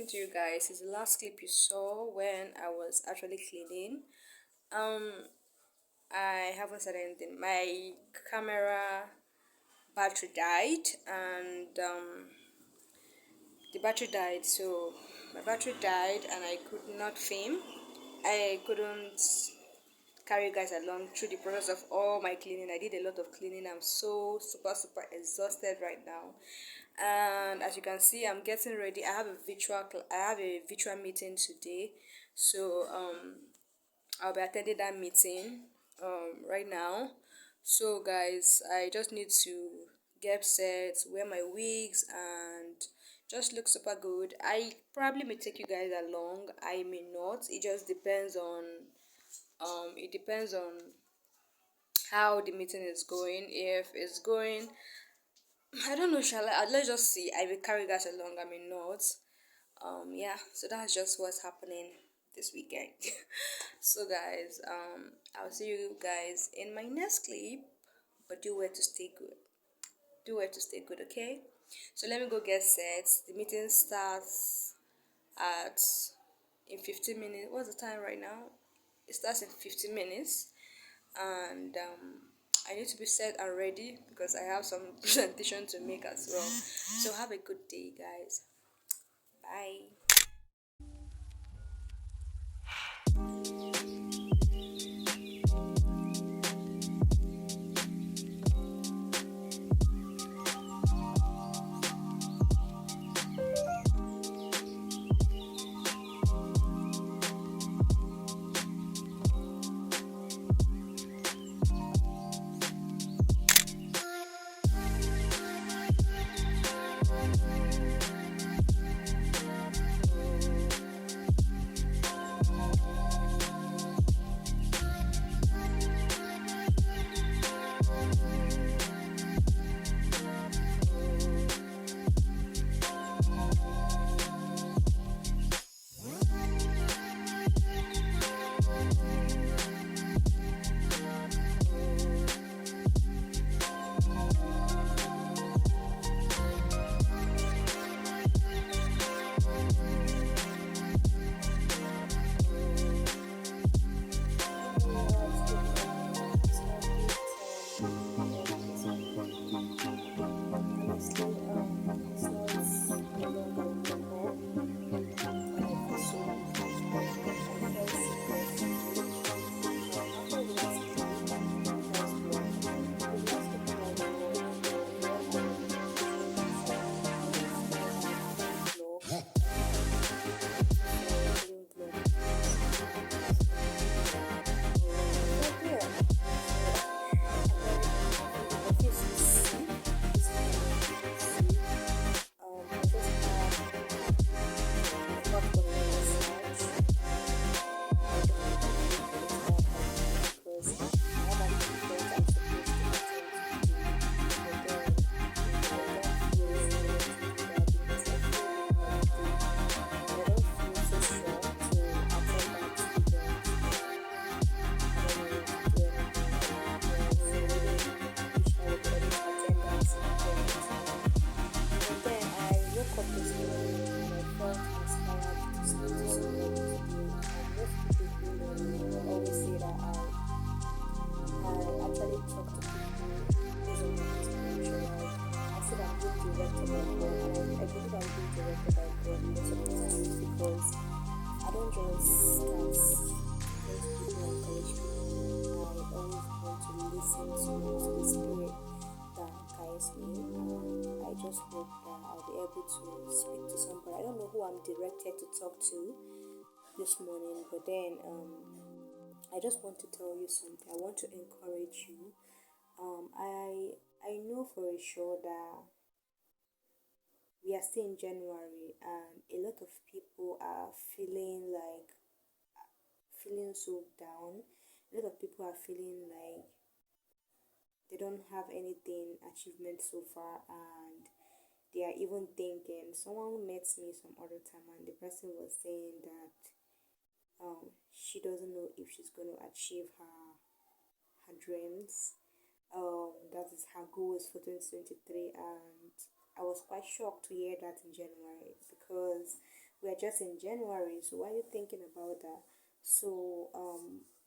to you guys is the last clip you saw when I was actually cleaning. Um, I haven't said anything. My camera battery died, and the battery died. So my battery died, and I could not film. I couldn't carry you guys along through the process of all my cleaning. I did a lot of cleaning. I'm so super exhausted right now, and as you can see, I'm getting ready. I have a virtual meeting today, so I'll be attending that meeting right now. So guys, I just need to get set, wear my wigs, and just look super good. I probably may take you guys along, I may not. It just depends on how the meeting is going. If it's going, I don't know, shall I? Let's just see. I will carry you guys along, I may not. Yeah, so that's just what's happening this weekend. So guys, I'll see you guys in my next clip, but do where to stay good. Do where to stay good, okay? So let me go get set. The meeting starts at in 15 minutes. What's the time right now? It starts in 15 minutes, and I need to be set and ready because I have some presentation to make as well. So have a good day, guys. Bye. Because I don't just dance those people encourage people. I always want to listen to the spirit that guides me, and I just hope that I'll be able to speak to somebody. I don't know who I'm directed to talk to this morning, but then I just want to tell you something. I want to encourage you. I know for sure that we are still in January, and a lot of people are feeling so down. A lot of people are feeling like they don't have anything achievement so far, and they are even thinking. Someone met me some other time, and the person was saying that she doesn't know if she's going to achieve her dreams. That is her goals for 2023, and I was quite shocked to hear that in January because We are just in January, so why are you thinking about that? So,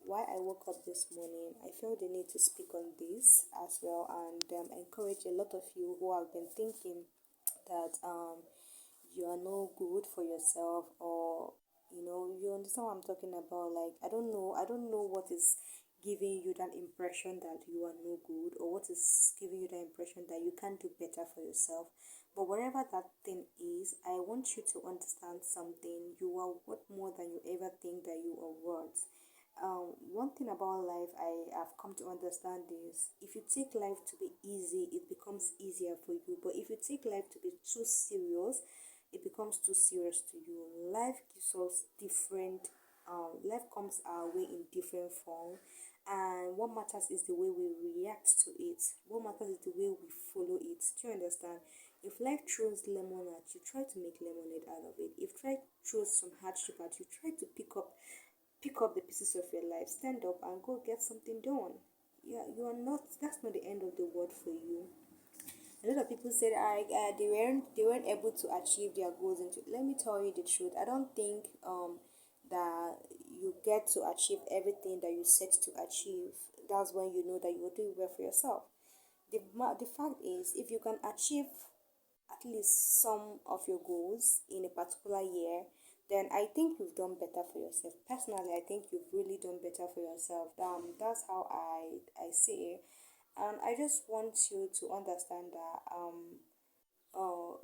why I woke up this morning, I felt the need to speak on this as well, and encourage a lot of you who have been thinking that you are no good for yourself, or you understand what I'm talking about. Like, I don't know what is giving you that impression that you are no good, or what is giving you that impression that you can't do better for yourself. But whatever that thing is, I want you to understand something. You are worth more than you ever think that you are worth. One thing about life I have come to understand is, if you take life to be easy, it becomes easier for you. But if you take life to be too serious, it becomes too serious to you. Life gives us different, life comes our way in different form, and what matters is the way we react to it. What matters is the way we follow it. Do you understand? If life throws lemon at you, try to make lemonade out of it. If life throws some hardship at you, try to pick up the pieces of your life, stand up and go get something done. Yeah, you are not. That's not the end of the world for you. A lot of people said they weren't able to achieve their goals. And let me tell you the truth. I don't think that you get to achieve everything that you set to achieve. That's when you know that you will do well for yourself. The fact is, if you can achieve at least some of your goals in a particular year, then I think you've done better for yourself. Personally, I think you've really done better for yourself. That's how I see it. And I just want you to understand that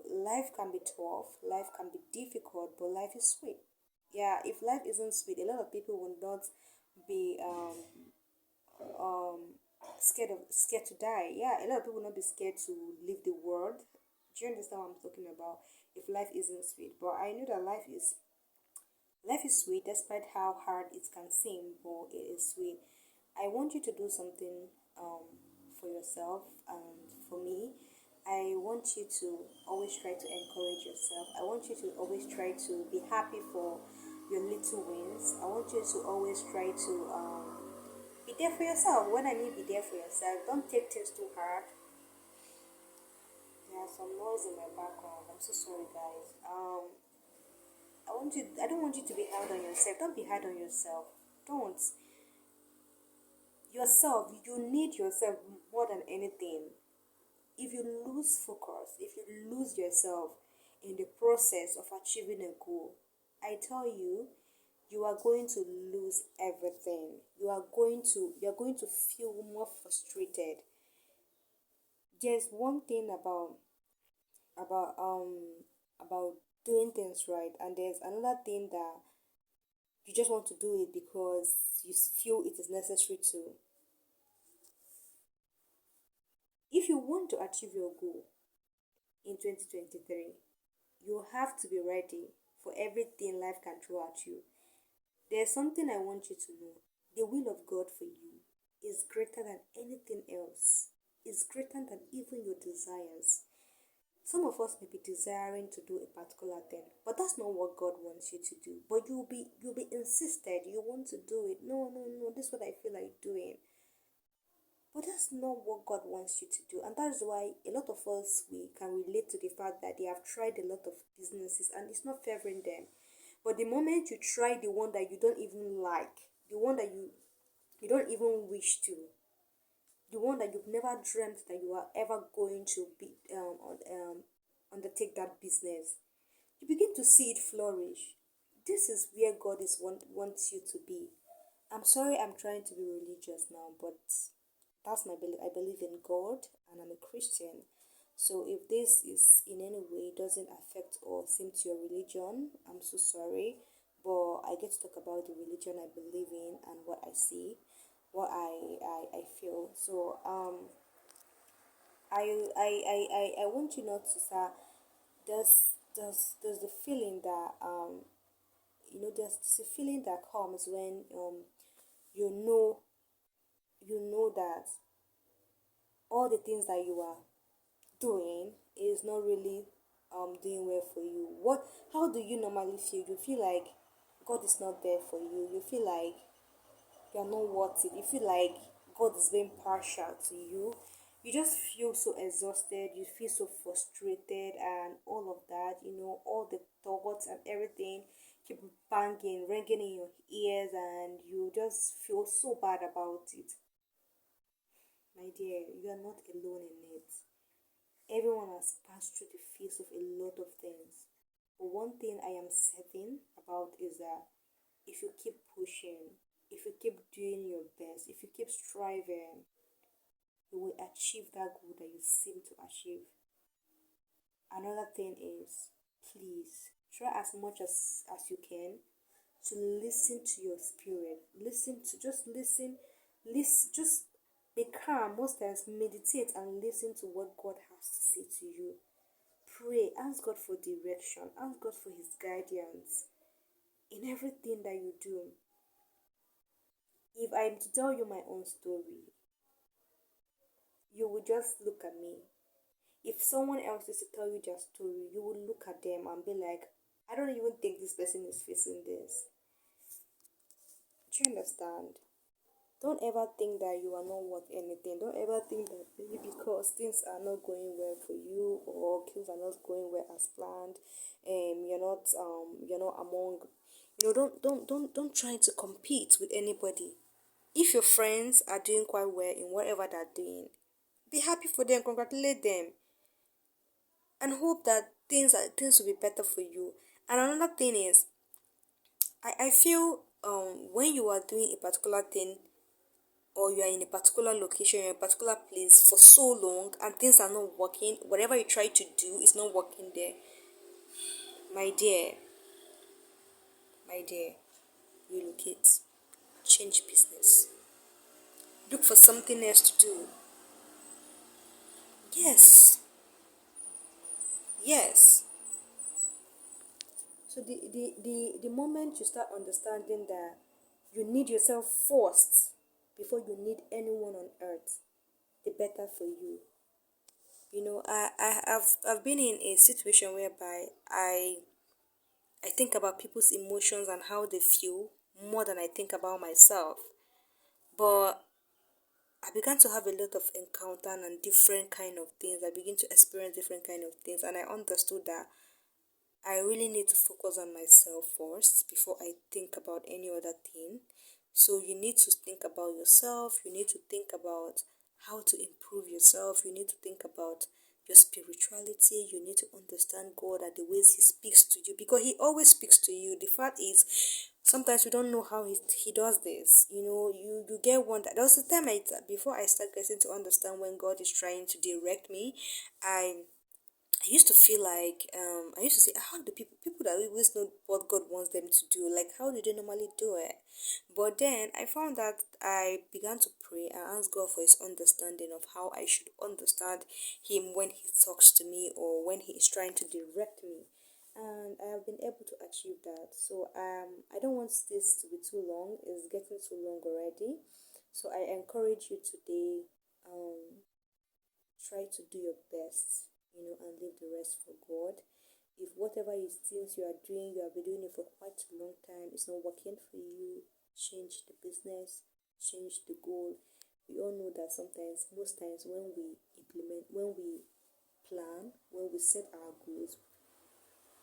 life can be tough, life can be difficult, but life is sweet. Yeah, if life isn't sweet, a lot of people will not be um scared to die. Yeah, a lot of people will not be scared to leave the world. Do you understand what I'm talking about? If life isn't sweet, but I know that life is sweet despite how hard it can seem, but it is sweet. I want you to do something for yourself and for me. I want you to always try to encourage yourself. I want you to always try to be happy for your little wins. I want you to always try to be there for yourself. When I mean be there for yourself, don't take things too hard. There's some noise in my background. I'm so sorry, guys. I don't want you to be hard on yourself. Don't be hard on yourself. Don't. Yourself, you need yourself more than anything. If you lose focus, if you lose yourself in the process of achieving a goal, I tell you, you are going to lose everything. You are going to feel more frustrated. There's one thing about doing things right, and there's another thing that you just want to do it because you feel it is necessary to. If you want to achieve your goal in 2023, you have to be ready for everything life can throw at you. There's something I want you to know. The will of God for you is greater than anything else. It's greater than even your desires. Some of us may be desiring to do a particular thing, but that's not what God wants you to do. But you'll be insisted, you want to do it. No, no, no, this is what I feel like doing. But that's not what God wants you to do. And that's why a lot of us, we can relate to the fact that they have tried a lot of businesses and it's not favoring them. But the moment you try the one that you don't even like, the one that you don't even wish to, the one that you've never dreamt that you are ever going to be undertake that business, you begin to see it flourish. This is where God wants you to be. I'm sorry I'm trying to be religious now, but that's my belief. I believe in God and I'm a Christian. So if this is in any way doesn't affect or seem to your religion, I'm so sorry. But I get to talk about the religion I believe in and what I see, what I feel. So I want you not to start. There's the feeling that there's a feeling that comes when you know that all the things that you are doing is not really doing well for you. How do you normally feel? You feel like God is not there for you. You feel like you're not worth it. You feel like God is being partial to you. you just feel so exhausted, you feel so frustrated, and all of that, all the thoughts and everything keep banging, ringing in your ears, and you just feel so bad about it. My dear, you are not alone in it. Everyone has passed through the phase of a lot of things. But one thing I am certain about is that if you keep pushing, if you keep doing your best, if you keep striving, you will achieve that goal that you seem to achieve. Another thing is, please try as much as you can to listen to your spirit. Listen, just be calm. Most times, meditate and listen to what God has to say to you. Pray, ask God for direction, ask God for His guidance in everything that you do. If I am to tell you my own story, you will just look at me. If someone else is to tell you their story, you will look at them and be like, I don't even think this person is facing this. Do you understand? Don't ever think that you are not worth anything. Don't ever think that maybe because things are not going well for you or things are not going well as planned, you're not among, don't try to compete with anybody. If your friends are doing quite well in whatever they're doing, be happy for them, congratulate them, and hope that things will be better for you. And another thing is, I feel when you are doing a particular thing, or you are in a particular location, you're in a particular place for so long and things are not working, whatever you try to do is not working there, my dear, relocate, change business, look for something else to do. Yes, yes. So the moment you start understanding that you need yourself first before you need anyone on earth, the better for you. I've been in a situation whereby I think about people's emotions and how they feel more than I think about myself. But I began to have a lot of encounter and different kind of things. I begin to experience different kind of things, and I understood that I really need to focus on myself first before I think about any other thing. So you need to think about yourself, you need to think about how to improve yourself, you need to think about your spirituality, you need to understand God and the ways He speaks to you, because He always speaks to you. The fact is, sometimes we don't know how he does this. You get one. There was a time before I start getting to understand when God is trying to direct me, I used to feel like I used to say, how do people that always know what God wants them to do, like how do they normally do it? But then I found that I began to pray and ask God for His understanding of how I should understand Him when He talks to me or when He is trying to direct me, and I have been able to achieve that. So I don't want this to be too long. It's getting too long already. So I encourage you today, try to do your best, and leave the rest for God. If whatever it things you are doing, you have been doing it for quite a long time, it's not working for you, change the business, change the goal. We all know that sometimes, most times, when we plan, when we set our goals,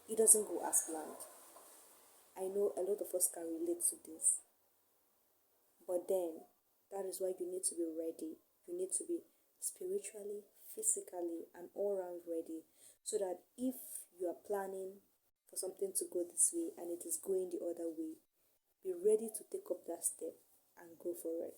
it doesn't go as planned. I know a lot of us can relate to this. But then, that is why you need to be ready. You need to be spiritually, physically, and all round ready. So that if you are planning for something to go this way and it is going the other way, be ready to take up that step and go for it.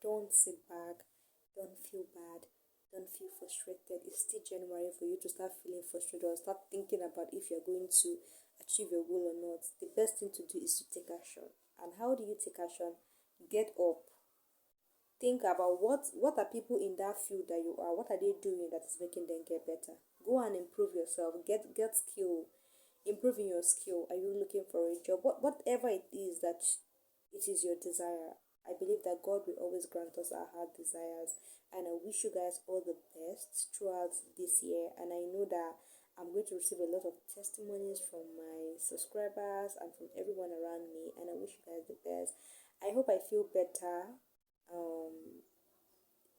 Don't sit back. Don't feel bad. Don't feel frustrated. It's still January for you to start feeling frustrated or start thinking about if you're going to achieve your goal or not. The best thing to do is to take action. And how do you take action? Get up. Think about what are people in that field that you are, what are they doing that is making them get better? Go and improve yourself. Get skill. Improve in your skill. Are you looking for a job? Whatever it is that it is your desire, I believe that God will always grant us our heart desires. And I wish you guys all the best throughout this year. And I know that I'm going to receive a lot of testimonies from my subscribers and from everyone around me. And I wish you guys the best. I hope I feel better um,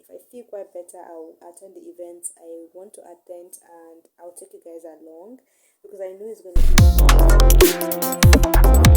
if I feel quite better, I'll attend the events I want to attend, and I'll take you guys along because I know it's going to be